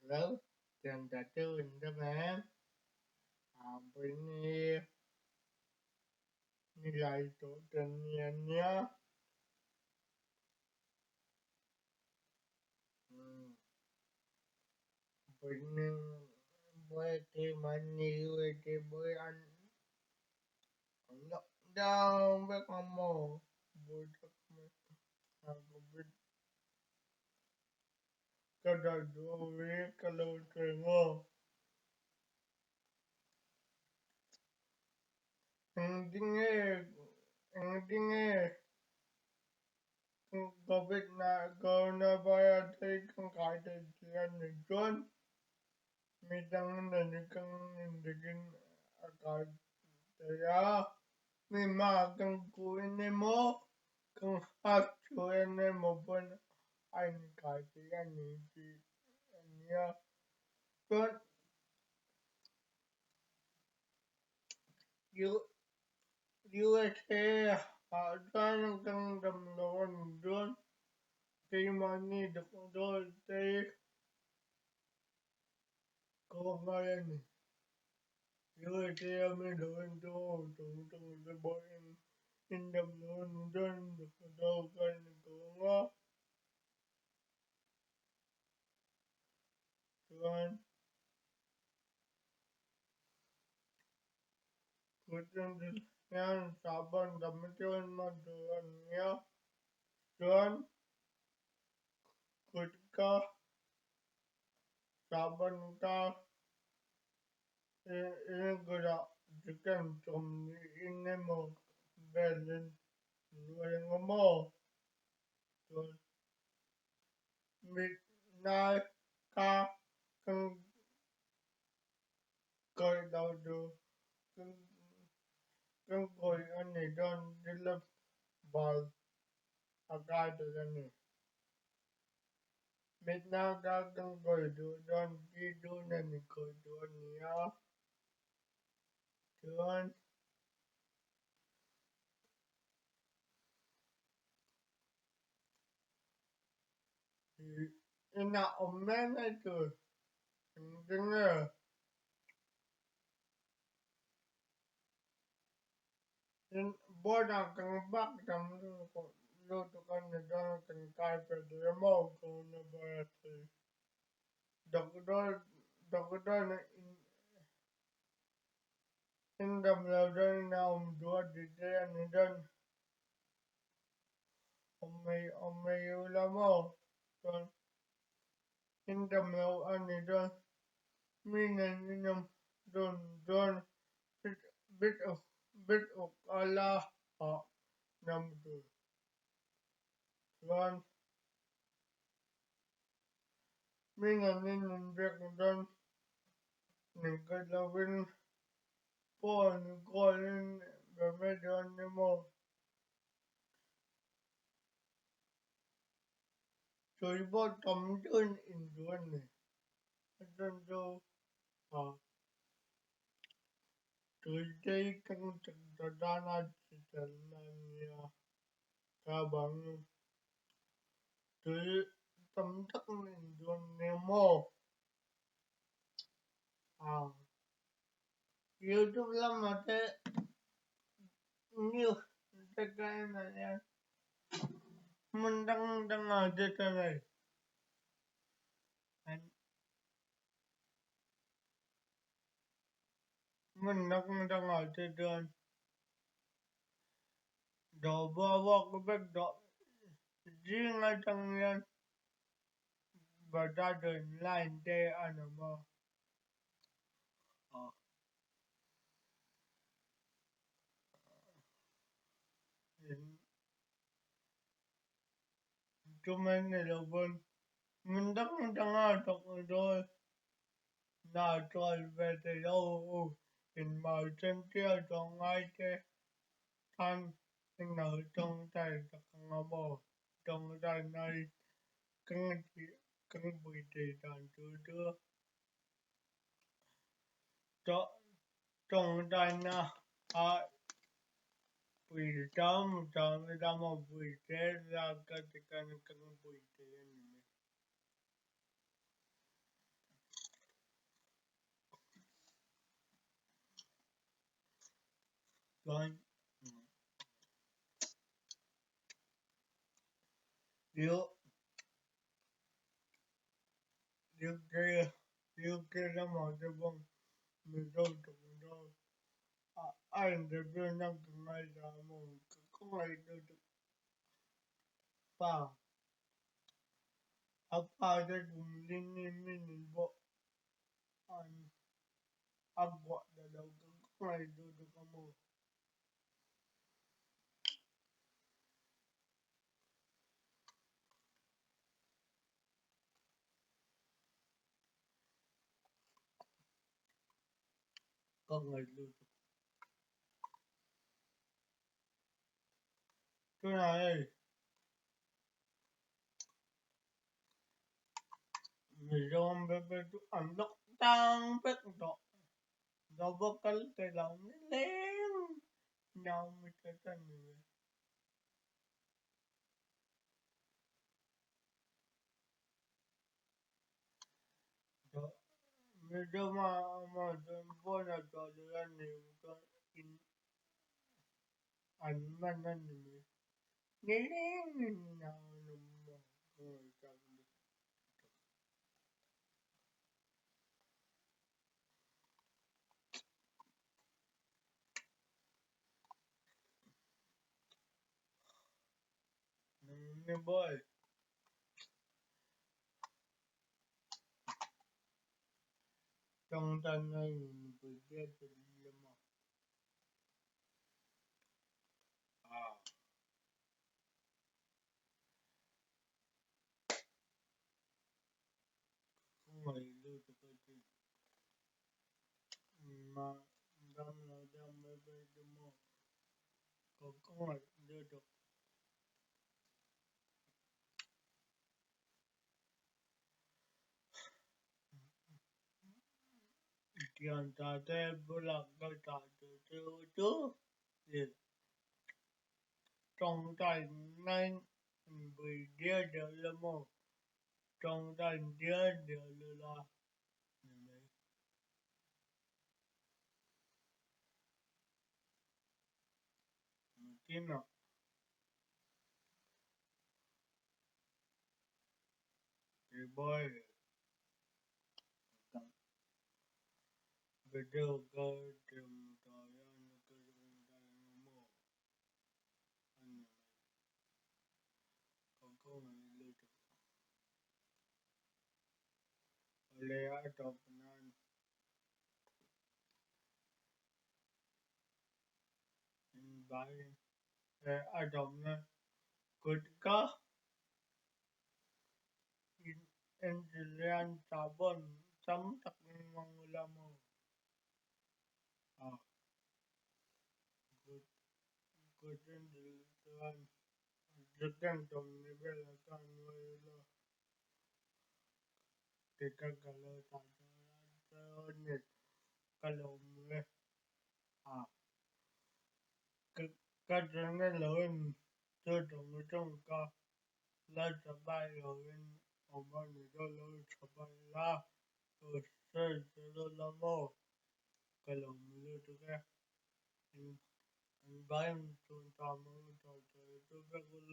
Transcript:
Hello, then the two in the man. Bini nilai tu ania. Bini boy te mani te boy an lock down với con mồ boy thật aku biết cái đời đua với cái lâu trời ngô. Anh nghe coronavirus thấy con cái thì chuyện này chuẩn. Midang nanikang nindigin agad kaya may magang kuin mo kung hatuin mo po ay kaya niti niya but USA hatan kang damdawan doon kay mani doon kay ko ngayon USA may doon tung the boy in damdawan doon daw kan ko nga tuan Kucing yang saban damikian maduannya dan ketika saban ta ini gerak jika jom ini mau belen dua yang mau dan midnight ka keng koi đầu du keng koi ani dan dilap bal agad ani midnight ka keng koi du dan kidu nani koi du niya dan ina omena tu dengar in boda kang bak tam lo to kan da kan kai pe de mo ko na ba te doktor na in dam lo dan na do de de ni dan omme la mo kan in dam lo ani dan mi na ni nam don bit bit of Allah ha nam do kan mi na ni nam bek dan ni ka la win Poi Colin Remedianimo Choibo Tomden in Duane. I don't know how Tuesday can the Dana Chitania Kabang to Tomden in Duane more. YouTube Lamate new the guy Mundang Danga Detane and Mundang Danga Detan Doba walk back dog. Jing I don't but that the line there animal. Cho mình là vâng mình đắc đang đọc rồi là trời về từ đâu hình màu trên kia trong ngay cái thanh nhưng ở trong tay thật ngõ bò trong tay này căng chỉ căng bụi thì đàn đưa cho trong tay na bụi trong người ta mà bụi thế ra cái căng bụi thế Rồi điều điều kia là một cái vùng mình đâu trồng đâu anh để bên năng từng ngày ra một không ngày đâu được pa apa cái vùng linh linh mình bộ anh agua đã đâu không ngày đâu được không không ngày đâu được cái này mình đâu biết biết ăn đốc tăng biết đó đâu có cái lòng lên nhau mới cái này đó video mà phone là cho đứa nhiều cho in ảnh mà nó nhiều nhớ nào mà người chồng nè boy trong tay này bị chết thì mà à không phải lưu được cái gì mà đang là đang mới về cái mà có không phải lưu được tiền ta thế bữa là cái ta từ từ thì trong tay này bị chết rồi mà trong tay chết rồi là tin nào thì boy video cái tìm tòi anh cái trong tay mà anh còn không phải lưu được lấy ở trong nan bài ở trong nan ketika Indrian Sabon sam tak mangulamo ah kuten dilutuan dekan tom nivel kan wala kita kalau tataran net kalau mule ah kadang lawan tu trong ka la sabai lawan oman itu lawan sabai la terus lamo kalau mule tu kan bayang tu tamu tu itu betul